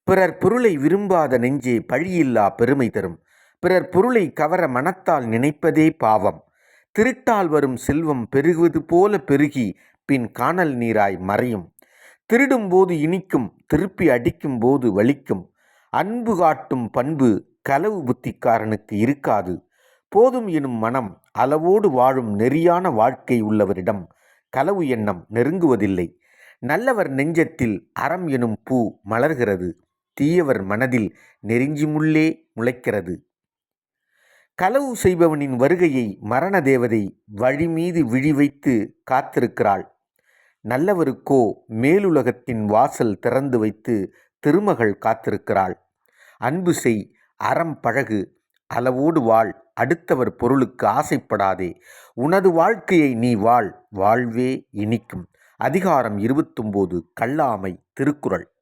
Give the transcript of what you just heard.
பிறர் பொருளை விரும்பாத நெஞ்சே பழியில்லா பெருமை தரும். பிறர் பொருளை கவர மனத்தால் நினைப்பதே பாவம். திருட்டால் வரும் செல்வம் பெருகுவது போல பெருகி பின் காணல் நீராய் மறையும். திருடும்போது இனிக்கும், திருப்பி அடிக்கும் போது வலிக்கும். அன்பு காட்டும் பண்பு களவு புத்திக்காரனுக்கு இருக்காது. போதும் எனும் மனம் அளவோடு வாழும் நெறியான வாழ்க்கை உள்ளவரிடம் களவு எண்ணம் நெருங்குவதில்லை. நல்லவர் நெஞ்சத்தில் அறம் எனும் பூ மலர்கிறது. தீயவர் மனதில் நெருஞ்சி முள்ளே முளைக்கிறது. களவு செய்பவனின் வருகையை மரண தேவதை வழி மீது விழி வைத்து காத்திருக்கிறாள். நல்லவருக்கோ மேலுலகத்தின் வாசல் திறந்து வைத்து திருமகள் காத்திருக்கிறாள். அன்பு செய், அறம் பழகு, அளவோடு வாழ், அடுத்தவர் பொருளுக்கு ஆசைப்படாதே. உனது வாழ்க்கையை நீ வாழ், வாழ்வே இனிக்கும். அதிகாரம் 29 கல்லாமை. திருக்குறள்.